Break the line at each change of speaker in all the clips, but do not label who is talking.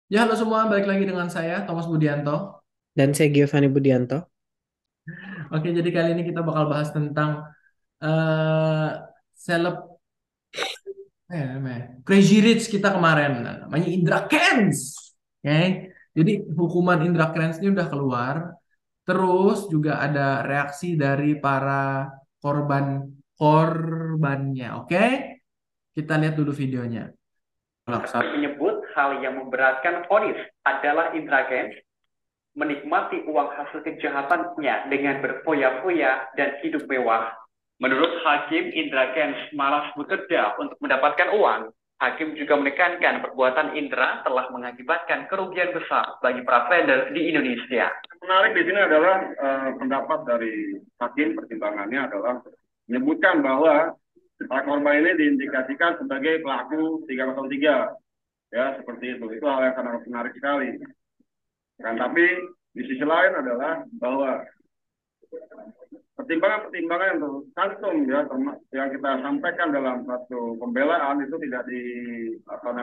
Ya, halo semua, balik lagi dengan saya, Thomas Budianto.
Dan saya Giovanni Budianto.
Oke, jadi kali ini kita bakal bahas tentang eh seleb, Crazy Rich kita kemarin, namanya Indra Kents. Oke, jadi hukuman Indra Kents ini udah keluar. Terus juga ada reaksi dari para korbannya. Oke, kita lihat dulu videonya. Menyebut hal yang memberatkan vonis adalah Indra Kents menikmati uang hasil kejahatannya dengan berfoya-foya dan hidup mewah. Menurut Hakim, Indra Kents malas bekerja untuk mendapatkan uang. Hakim juga menekankan perbuatan Indra telah mengakibatkan kerugian besar bagi para trader di Indonesia. Menarik di sini adalah pendapat dari Hakim, pertimbangannya adalah menyebutkan bahwa para korban ini diindikasikan sebagai pelaku 303, ya seperti itu. Itu hal yang sangat menarik sekali. Kan, tapi di sisi lain adalah bahwa pertimbangan-pertimbangan yang tercantum ya yang kita sampaikan dalam satu pembelaan itu tidak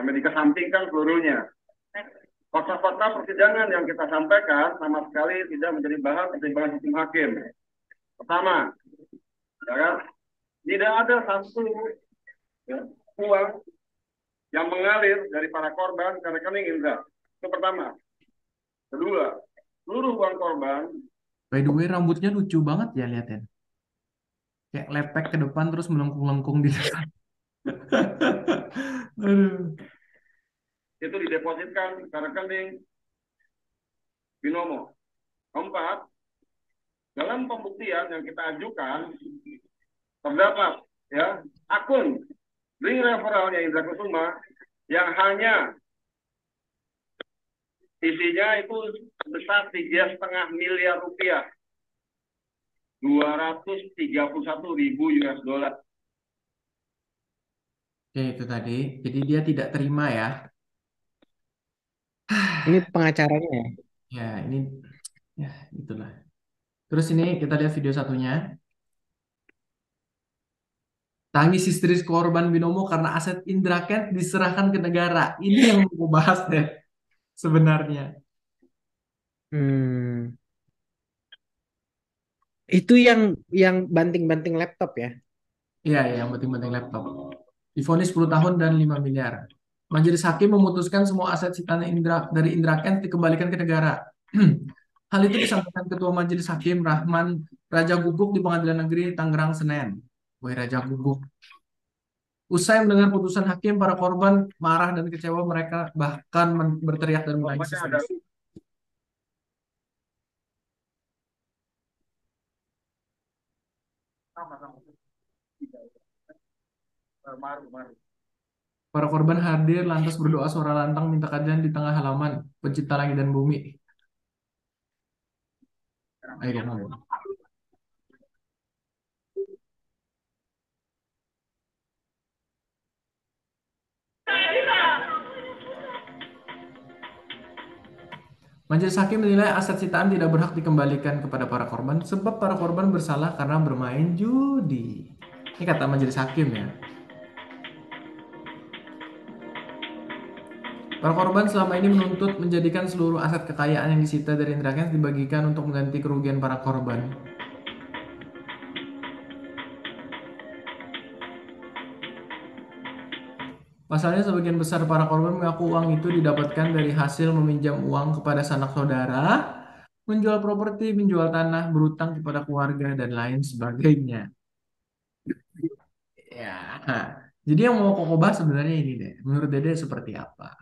dikesampingkan seluruhnya. Fakta-fakta persidangan yang kita sampaikan sama sekali tidak menjadi bahan pertimbangan hukum hakim. Pertama, ya kan, tidak ada satu ya, uang yang mengalir dari para korban ke rekening Indra. Itu pertama. Kedua, seluruh uang korban. By the way, rambutnya lucu banget ya liatin. Kayak lepek ke depan terus melengkung-lengkung di depan. Aduh. Itu didepositkan ke rekening Binomo. Keempat, dalam pembuktian yang kita ajukan terdapat ya akun link referralnya Indra Kusuma yang hanya isinya itu sebesar 3,5 miliar rupiah, 231.000 US dollar. Oke, itu tadi. Jadi dia tidak terima ya.
Ini pengacaranya ya.
Ya, ini ya itulah. Terus ini kita lihat video satunya. Tangis histeris korban Binomo karena aset Indra Kent diserahkan ke negara. Ini yang mau bahas deh sebenarnya.
Hmm, itu yang banting-banting laptop ya.
Iya, ya, yang penting-penting laptop. Divonis 10 tahun dan 5 miliar. Majelis Hakim memutuskan semua aset sitaan dari Indra Kent dikembalikan ke negara. Hal itu disampaikan Ketua Majelis Hakim Rahman Raja Guguk di Pengadilan Negeri Tangerang, Senin. Woi, Raja Guguk. Usai mendengar putusan hakim, para korban marah dan kecewa. Mereka bahkan berteriak dan menangis histeris. Para korban hadir lantas berdoa suara lantang minta keadilan di tengah halaman pencipta langit dan bumi. Ayo, ngomong. Majelis Hakim menilai aset sitaan tidak berhak dikembalikan kepada para korban sebab para korban bersalah karena bermain judi. Ini kata Majelis Hakim ya. Para korban selama ini menuntut menjadikan seluruh aset kekayaan yang disita dari Indra Kents dibagikan untuk mengganti kerugian para korban. Pasalnya sebagian besar para korban mengaku uang itu didapatkan dari hasil meminjam uang kepada sanak saudara, menjual properti, menjual tanah, berutang kepada keluarga, dan lain sebagainya. Ya, jadi yang mau Koko bahas sebenarnya ini deh. Menurut Dede seperti apa?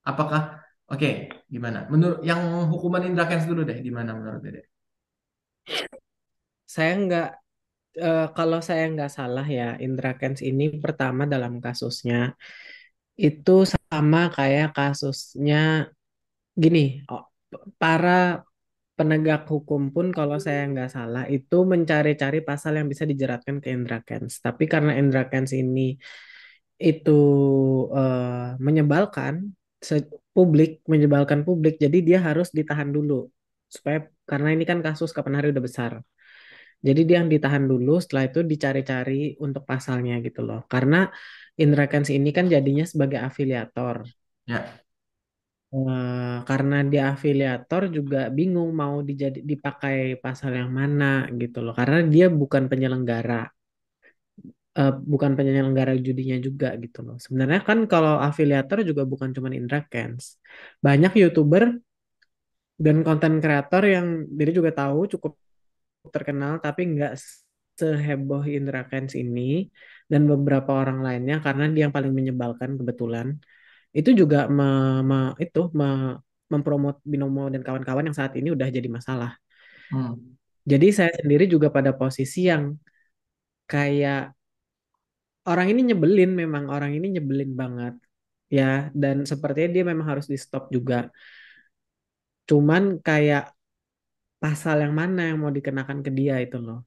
Apakah, oke, gimana? Menurut yang hukuman Indra Kents dulu deh, gimana menurut Dede?
Saya nggak, kalau saya nggak salah ya, Indra Kents ini pertama dalam kasusnya itu sama kayak kasusnya gini. Para penegak hukum pun kalau saya nggak salah itu mencari-cari pasal yang bisa dijeratkan ke Indra Kents. Tapi karena Indra Kents ini itu menyebalkan menyebalkan publik, jadi dia harus ditahan dulu supaya karena ini kan kasus kapan hari udah besar. Jadi dia yang ditahan dulu, setelah itu dicari-cari untuk pasalnya gitu loh. Karena Indra Kents ini kan jadinya sebagai afiliator.
Ya,
Karena dia afiliator juga bingung mau dipakai pasal yang mana gitu loh. Karena dia bukan penyelenggara judinya juga gitu loh. Sebenarnya kan kalau afiliator juga bukan cuma Indra Kents. Banyak YouTuber dan konten kreator yang dia juga tahu cukup terkenal tapi nggak seheboh Indra Kents ini dan beberapa orang lainnya karena dia yang paling menyebalkan kebetulan. Itu juga mempromot Binomo dan kawan-kawan yang saat ini udah jadi masalah.
Hmm.
Jadi saya sendiri juga pada posisi yang kayak orang ini nyebelin, memang orang ini nyebelin banget ya, dan sepertinya dia memang harus di stop juga. Cuman kayak pasal yang mana yang mau dikenakan ke dia itu loh.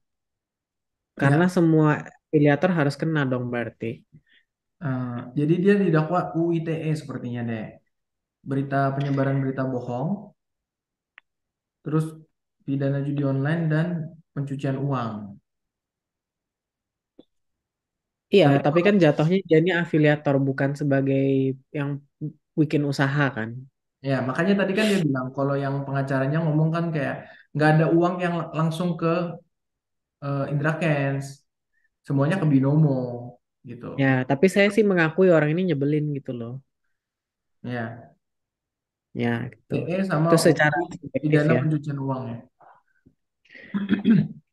Karena
Ya,
semua afiliator harus kena dong berarti.
jadi dia didakwa UU ITE sepertinya deh. Berita penyebaran berita bohong, terus pidana judi online dan pencucian uang.
Iya,
Tapi
tapi
kalau
kan jatuhnya dia ini afiliator bukan sebagai yang bikin usaha kan.
ya makanya tadi kan dia bilang kalau yang pengacaranya ngomong kan kayak nggak ada uang yang langsung ke Indra Kents, semuanya ke Binomo gitu.
Ya, tapi saya sih mengakui orang ini nyebelin gitu loh.
Ya,
Ya, gitu.
TE sama
Itu secara
OPI
subjektif
pidana
ya.
pencucian uang ya.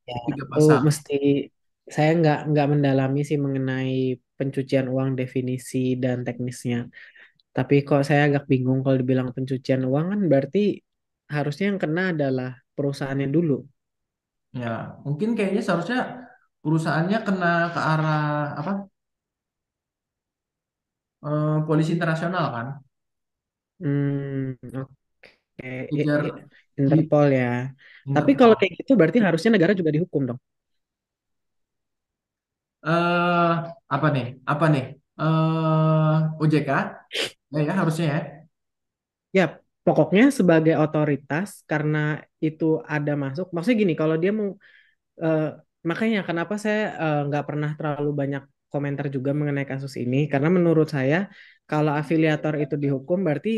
Ya,
Tiga
itu
pasal.
mesti saya nggak mendalami sih mengenai pencucian uang definisi dan teknisnya. Tapi kok saya agak bingung kalau dibilang pencucian uang kan berarti harusnya yang kena adalah perusahaannya dulu.
Ya, mungkin kayaknya seharusnya perusahaannya kena ke arah apa? Polisi internasional kan?
Hmm, oke.
Kejar di
Interpol ya. Tapi kalau
Interpol.
kayak gitu berarti harusnya negara juga dihukum dong.
eh apa nih? Apa nih? OJK? Ya, harusnya ya.
Ya, pokoknya sebagai otoritas karena itu ada masuk. Maksudnya gini, kalau dia mau eh, makanya kenapa saya nggak pernah terlalu banyak komentar juga mengenai kasus ini karena menurut saya kalau afiliator itu dihukum berarti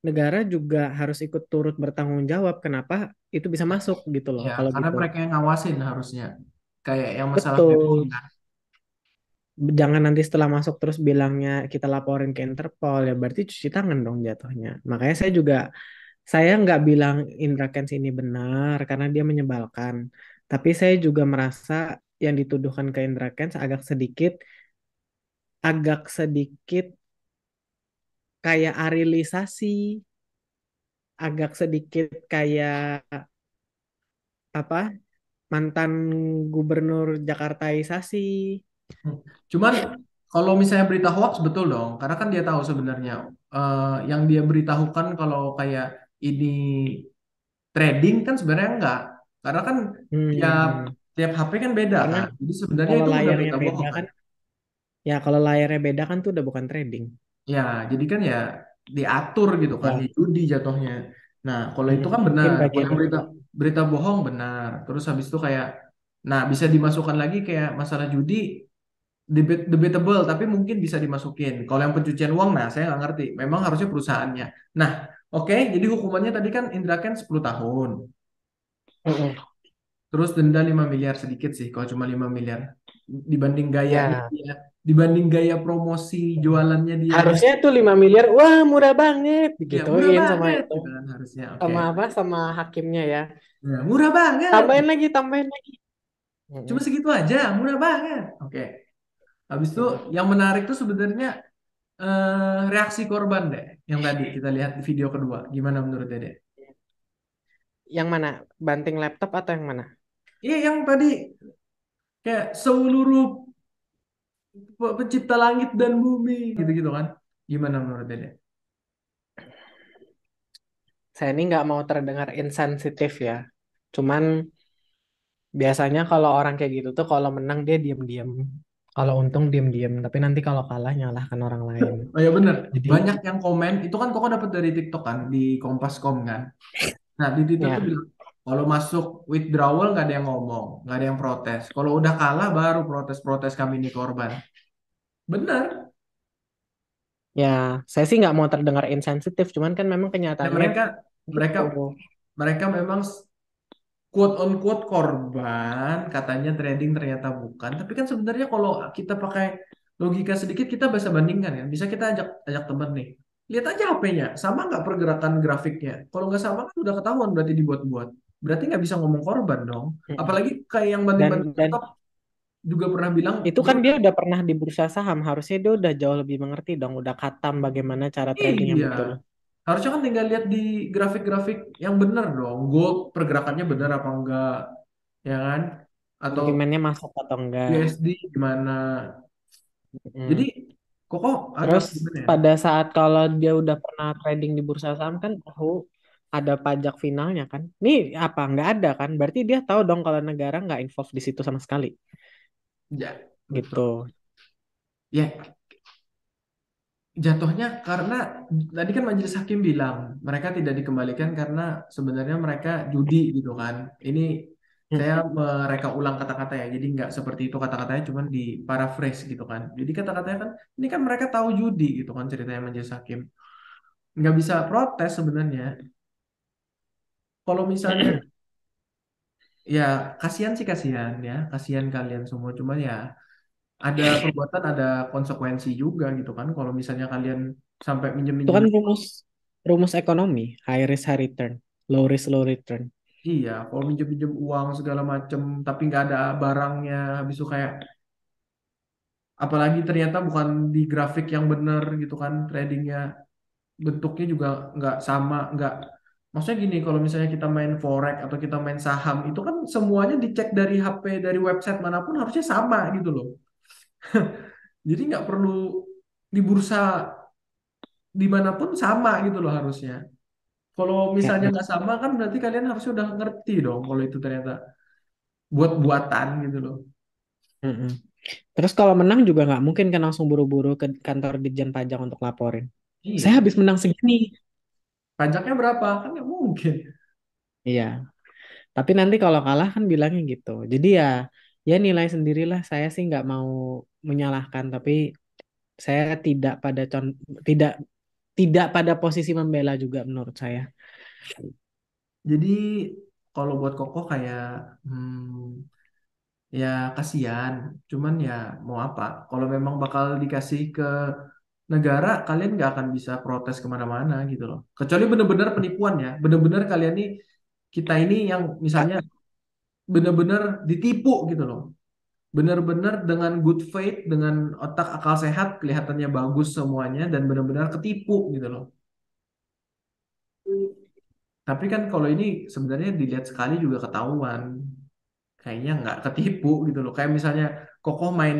negara juga harus ikut turut bertanggung jawab kenapa itu bisa masuk gitu loh
Ya,
kalau
karena
gitu.
mereka yang ngawasin harusnya. Kayak yang masalah BPOM
Betul.
kan.
Jangan nanti setelah masuk terus bilangnya kita laporin ke Interpol ya berarti cuci tangan dong jatuhnya. Makanya saya nggak bilang Indra Kents ini benar karena dia menyebalkan. Tapi saya juga merasa yang dituduhkan ke Indra Kents agak sedikit kayak arilisasi, agak sedikit kayak apa mantan gubernur Jakartaisasi.
Hmm. Cuman kalau misalnya berita hoax betul dong, karena kan dia tahu sebenarnya yang dia beritahukan kalau kayak ini trading kan sebenarnya enggak. Karena kan tiap
Hmm,
tiap HP kan beda
karena
kan. Jadi sebenarnya
kalau
itu udah
layarnya
berita
beda
bohong kan.
kan, ya kalau layarnya beda kan tuh udah bukan trading.
Ya, jadi kan ya diatur gitu kan,
Ya,
ya judi jatuhnya. Nah, kalau itu kan
mungkin
benar. Kalau
bagian
yang
itu.
berita berita bohong benar. Terus habis itu kayak, nah bisa dimasukkan lagi kayak masalah judi debatable, tapi mungkin bisa dimasukin. Kalau yang pencucian uang, nah saya nggak ngerti. Memang harusnya perusahaannya. Nah, oke, jadi hukumannya tadi kan Indra Kents 10 tahun.
Mm-mm.
Terus denda 5 miliar sedikit sih, kalau cuma 5 miliar. Dibanding gayanya
Ya,
dia, dibanding gaya promosi jualannya dia yang
harusnya tuh 5 miliar, wah murah banget,
ya murah
digituin sama
banget
itu,
gitu kan harusnya. Oke.
sama apa, sama hakimnya ya.
Ya, murah banget.
Tambahin lagi, tambahin lagi.
Cuma
Mm-mm.
segitu aja, murah banget. Oke. Habis itu
Mm-mm.
yang menarik tuh sebenarnya reaksi korban deh. Yang tadi kita lihat di video kedua. Gimana menurut Dede?
Yang mana? Banting laptop atau yang mana?
Iya, yang tadi kayak seluruh pencipta langit dan bumi gitu-gitu kan. Gimana menurut Dede?
Saya ini nggak mau terdengar insensitif ya. Cuman biasanya kalau orang kayak gitu tuh kalau menang dia diam-diam. Kalau untung diam-diam. Tapi nanti kalau kalah nyalahkan orang lain.
Oh ya bener,
Jadi
banyak yang komen, itu kan Koko dapat dari TikTok kan, di Kompas.com kan. Nah di TikTok tuh
ya,
bilang, kalau masuk withdrawal nggak ada yang ngomong, nggak ada yang protes. Kalau udah kalah baru protes-protes kami ini korban. Bener,
Ya, saya sih nggak mau terdengar insensitif, cuman kan memang
Ya
kenyataannya
mereka mereka
gitu.
mereka memang quote on quote korban, katanya trading ternyata bukan. Tapi kan sebenarnya kalau kita pakai logika sedikit, kita bisa bandingkan ya. Bisa kita ajak ajak teman nih. Lihat aja HP-nya, sama nggak pergerakan grafiknya? Kalau nggak sama kan udah ketahuan berarti dibuat-buat. Berarti nggak bisa ngomong korban dong.
Mm-mm.
Apalagi kayak yang banding-banding
Dan
laptop juga pernah bilang,
itu
gue
kan dia udah pernah di bursa saham, harusnya dia udah jauh lebih mengerti dong, udah khatam bagaimana cara trading yang
iya.
betul.
Harusnya kan tinggal lihat di grafik-grafik yang bener dong. Gold pergerakannya bener apa enggak, ya kan? Atau
Sentimennya masuk atau enggak.
USD gimana? Jadi
Mm.
Koko agak
Terus
gimana ya?
pada saat kalau dia udah pernah trading di bursa saham kan tahu ada pajak finalnya kan. Nih apa nggak ada kan? Berarti dia tahu dong kalau negara nggak involve di situ sama sekali
Ya,
gitu.
betul. Ya, jatuhnya karena tadi kan majelis hakim bilang mereka tidak dikembalikan karena sebenarnya mereka judi gitu kan. Ini saya
Mm.
mereka ulang kata-kata ya. Jadi nggak seperti itu kata-katanya, cuman di paraphrase gitu kan. Jadi kata-katanya kan ini kan mereka tahu judi gitu kan, ceritanya majelis hakim. Nggak bisa protes sebenarnya. Kalau misalnya ya kasihan sih, kasihan ya, kasihan kalian semua. Cuman ya ada perbuatan, ada konsekuensi juga gitu kan. Kalau misalnya kalian sampai
Itu
minjem-minjem,
kan rumus rumus ekonomi, high risk high return, low risk low return.
iya, kalau minjem-minjem uang segala macem, tapi nggak ada barangnya, habis itu kayak, apalagi ternyata bukan di grafik yang bener gitu kan, tradingnya bentuknya juga nggak sama, nggak. Maksudnya gini, kalau misalnya kita main forex atau kita main saham, itu kan semuanya dicek dari HP, dari website manapun harusnya sama gitu loh. Jadi nggak perlu di bursa dimanapun sama gitu loh harusnya. Kalau
Ya,
misalnya
ya.
nggak sama kan berarti kalian harusnya udah ngerti dong kalau itu ternyata buat-buatan gitu loh.
Mm-mm. Terus kalau menang juga nggak mungkin kan langsung buru-buru ke kantor Ditjen Pajak untuk laporin. Saya
Iya.
habis menang segini.
Pajaknya berapa? Kan nggak mungkin.
Iya. Tapi nanti kalau kalah kan bilangnya gitu. Jadi ya, ya nilai sendirilah. Saya sih nggak mau menyalahkan, tapi saya tidak tidak pada posisi membela juga menurut saya.
Jadi kalau buat Kokoh kayak ya kasihan. Cuman ya mau apa? Kalau memang bakal dikasih ke negara, kalian nggak akan bisa protes kemana-mana gitu loh. Kecuali benar-benar penipuan ya. Benar-benar kalian nih, kita ini yang misalnya benar-benar ditipu gitu loh. Benar-benar dengan good faith, dengan otak akal sehat, kelihatannya bagus semuanya dan benar-benar ketipu gitu loh. Tapi kan kalau ini sebenarnya dilihat sekali juga ketahuan, kayaknya nggak ketipu gitu loh. Kayak misalnya Kokoh main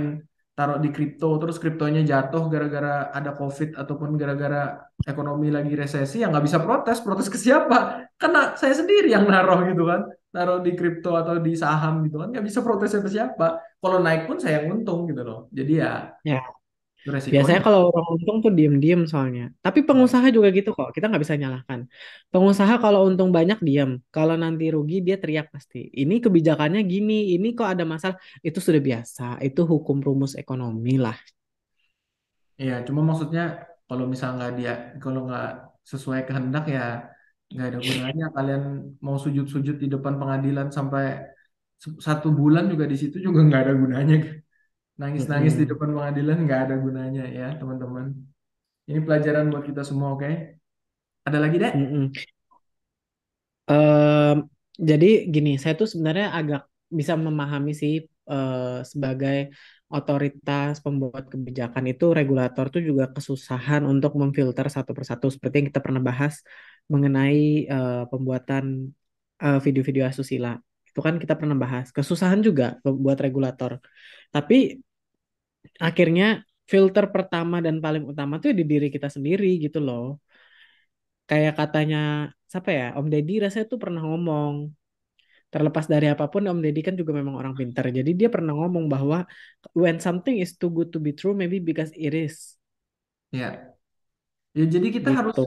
taruh di kripto, terus kriptonya jatuh gara-gara ada COVID ataupun gara-gara ekonomi lagi resesi, ya nggak bisa protes. Protes ke siapa? Karena saya sendiri yang naruh gitu kan, naruh di kripto atau di saham gitu kan, nggak bisa protes siapa siapa. Kalau naik pun saya yang untung gitu loh. Jadi ya
Ya,
itu resikonya.
biasanya kalau orang untung tuh diem-diem soalnya. Tapi pengusaha juga gitu kok. Kita nggak bisa nyalahkan. Pengusaha kalau untung banyak diem. Kalau nanti rugi dia teriak pasti. Ini kebijakannya gini. Ini kok ada masalah. Itu sudah biasa. Itu hukum rumus ekonomi lah.
Iya, cuma maksudnya kalau misal nggak dia, kalau nggak sesuai kehendak ya nggak ada gunanya kalian mau sujud-sujud di depan pengadilan sampai 1 bulan juga di situ juga nggak ada gunanya. Nangis-nangis di
Mm-mm.
depan pengadilan nggak ada gunanya ya teman-teman. Ini pelajaran buat kita semua, oke? Ada lagi, Dek?
Mm-mm. Em, jadi gini, saya tuh sebenarnya agak bisa memahami sih sebagai otoritas pembuat kebijakan itu regulator tuh juga kesusahan untuk memfilter satu persatu seperti yang kita pernah bahas mengenai pembuatan video-video asusila. Itu kan kita pernah bahas. Kesusahan juga buat regulator. Tapi akhirnya filter pertama dan paling utama tuh di diri kita sendiri gitu loh. Kayak katanya siapa ya Om Deddy rasanya tuh pernah ngomong terlepas dari apapun Om Deddy kan juga memang orang pintar jadi dia pernah ngomong bahwa when something is too good to be true maybe because it is
Ya. Ya, jadi kita harus
gitu.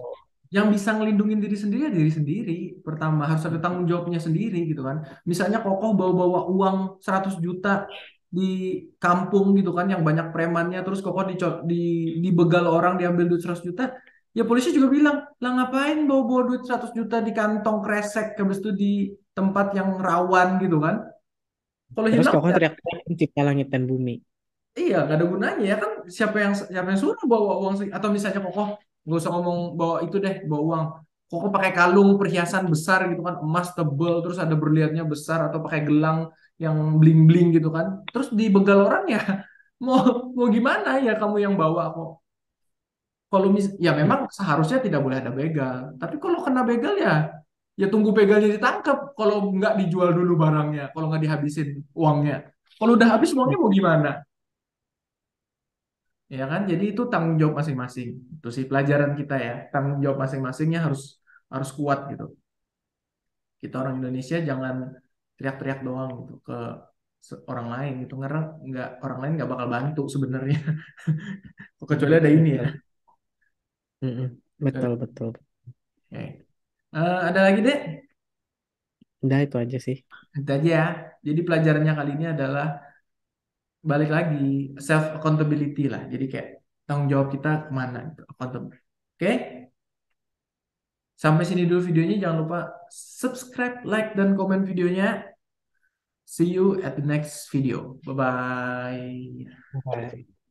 yang bisa ngelindungin diri sendiri ya diri sendiri. Pertama harus ada tanggung jawabnya sendiri gitu kan. Misalnya Kokoh bawa-bawa uang 100 juta,
di kampung gitu kan yang banyak premannya, terus Koko dibegal orang diambil duit 100 juta, ya polisi juga bilang, lah ngapain bawa-bawa duit 100 juta di kantong kresek, habis itu di tempat yang rawan gitu kan. Kalau
Terus
hilang
Koko
ya
teriak-teriak pencipta langit dan bumi.
iya, gak ada gunanya ya kan. Siapa yang suruh bawa uang atau misalnya Kokoh nggak usah ngomong bawa itu deh, bawa uang. Kokoh pakai kalung perhiasan besar gitu kan, emas tebel, terus ada berliannya besar, atau pakai gelang yang bling-bling gitu kan. Terus dibegal orang ya, mau mau gimana ya kamu yang bawa kok. Kalau ya
Hmm.
memang seharusnya tidak boleh ada begal. Tapi kalau kena begal ya, ya tunggu begalnya ditangkap. Kalau nggak dijual dulu barangnya, kalau nggak dihabisin uangnya. Kalau udah habis uangnya mau gimana? Ya kan, jadi itu tanggung jawab masing-masing. Itu sih pelajaran kita ya, tanggung jawab masing-masingnya harus harus kuat gitu. Kita orang Indonesia jangan teriak-teriak doang gitu ke orang lain gitu, karena nggak, orang lain nggak bakal bantu sebenarnya. Kecuali ada ini ya.
Betul. Mm-mm. Betul, betul.
Oke. Ada lagi deh,
Udah itu aja sih.
itu aja ya. Jadi pelajarannya kali ini adalah balik lagi self accountability lah. Jadi kayak tanggung jawab kita kemana gitu, accountable. Oke. Sampai sini dulu videonya. Jangan lupa subscribe, like, dan komen videonya. See you at the next video. Bye-bye.
Bye.